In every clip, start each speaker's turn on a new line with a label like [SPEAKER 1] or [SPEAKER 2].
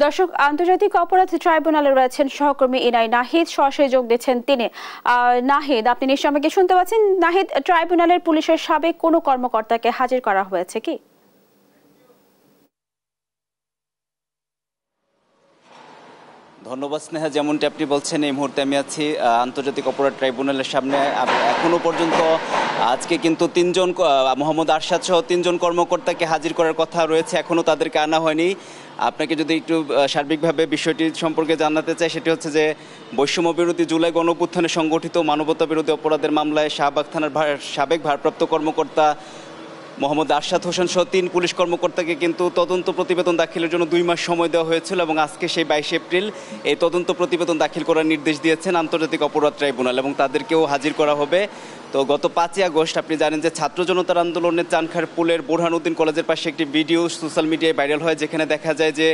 [SPEAKER 1] দর্শক, আন্তর্জাতিক অপরাধ ট্রাইব্যুনালে রয়েছেন সহকর্মী ইনাই নাহিদ, সরাসরি যোগ দিচ্ছেন তিনি। নাহিদ, আপনি নিশ্চয়ই আমাকে শুনতে পাচ্ছেন। নাহিদ, ট্রাইব্যুনালের পুলিশের সাবেক কোনো কর্মকর্তাকে হাজির করা হয়েছে কি?
[SPEAKER 2] ধন্যবাদ স্নেহা। যেমনটি আপনি বলছেন, এই মুহূর্তে আমি আছি আন্তর্জাতিক অপরাধ ট্রাইব্যুনালের সামনে। এখনো পর্যন্ত আজকে কিন্তু মোহাম্মদ আরশাদ সহ 3 জন কর্মকর্তাকে হাজির করার কথা রয়েছে, এখনো তাদেরকে আনা হয়নি। আপনাকে যদি একটু সার্বিকভাবে বিষয়টি সম্পর্কে জানাতে চাই, সেটি হচ্ছে যে বৈষম্য বিরোধী জুলাই গণঅভ্যুত্থানে সংগঠিত মানবতা বিরোধী অপরাধের মামলায় শাহবাগ থানার সাবেক ভারপ্রাপ্ত কর্মকর্তা মোহাম্মদ আরশাদ হোসেন সহ 3 পুলিশ কর্মকর্তাকে কিন্তু তদন্ত প্রতিবেদন দাখিলের জন্য 2 মাস সময় দেওয়া হয়েছিল এবং আজকে সেই 22 এপ্রিল এই তদন্ত প্রতিবেদন দাখিল করার নির্দেশ দিয়েছেন আন্তর্জাতিক অপরাধ ট্রাইব্যুনাল এবং তাদেরকেও হাজির করা হবে। তো গত 5ই আগস্ট আপনি জানেন যে ছাত্র জনতার আন্দোলনের চানখার পুলের বোরহানুদ্দিন কলেজের পাশে একটি ভিডিও সোশ্যাল মিডিয়ায় ভাইরাল হয়, যেখানে দেখা যায় যে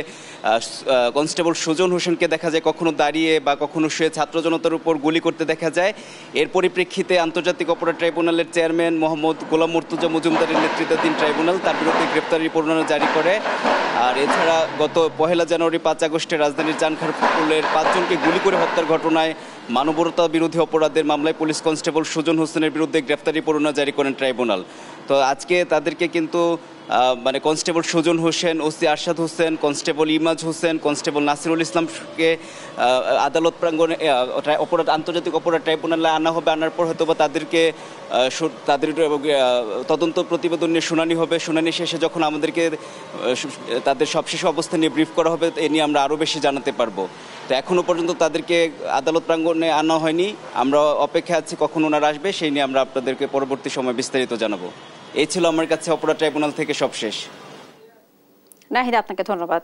[SPEAKER 2] কনস্টেবল সুজন হোসেনকে দেখা যায় কখনো দাঁড়িয়ে বা কখনো শুয়ে ছাত্র জনতার উপর গুলি করতে দেখা যায়। এর পরিপ্রেক্ষিতে আন্তর্জাতিক অপরাধ ট্রাইব্যুনালের চেয়ারম্যান মোহাম্মদ গোলাম মুর্তজা মজুমদারের নেতৃত্বাধীন ট্রাইব্যুনাল তার বিরুদ্ধে গ্রেপ্তারি পরোয়ানা জারি করে। আর এছাড়া গত 1 জানুয়ারি 5 আগস্টে রাজধানীর চানখার পুলের 5 জনকে গুলি করে হত্যার ঘটনায় মানবতা বিরোধী অপরাধের মামলায় পুলিশ কনস্টেবল সুজন হোসেনের বিরুদ্ধে গ্রেফতারি পরোয়ানা জারি করেন ট্রাইব্যুনাল। তো আজকে তাদেরকে কিন্তু constable Sujan Hossain, OC Arshad Hossain, constable Imaj Hossain, constable Nasirul ইসলামকে আদালত প্রাঙ্গণে আন্তর্জাতিক অপরাধ ট্রাইব্যুনালে আনা হবে। আনার পর হয়তো বা তাদের তদন্ত প্রতিবেদন নিয়ে শুনানি হবে। শুনানি শেষে যখন আমাদেরকে তাদের সবশেষ অবস্থা নিয়ে ব্রিফ করা হবে, এ নিয়ে আমরা আরও বেশি জানাতে পারবো। তো এখনও পর্যন্ত তাদেরকে আদালত প্রাঙ্গণে আনা হয়নি। আমরা অপেক্ষা আছি কখন ওনারা আসবে, সেই নিয়ে আমরা আপনাদেরকে পরবর্তী সময় বিস্তারিত জানাবো। এই ছিল আমার কাছে অপরাধ ট্রাইব্যুনাল থেকে সবশেষ।
[SPEAKER 1] নাহিদ, আপনাকে ধন্যবাদ।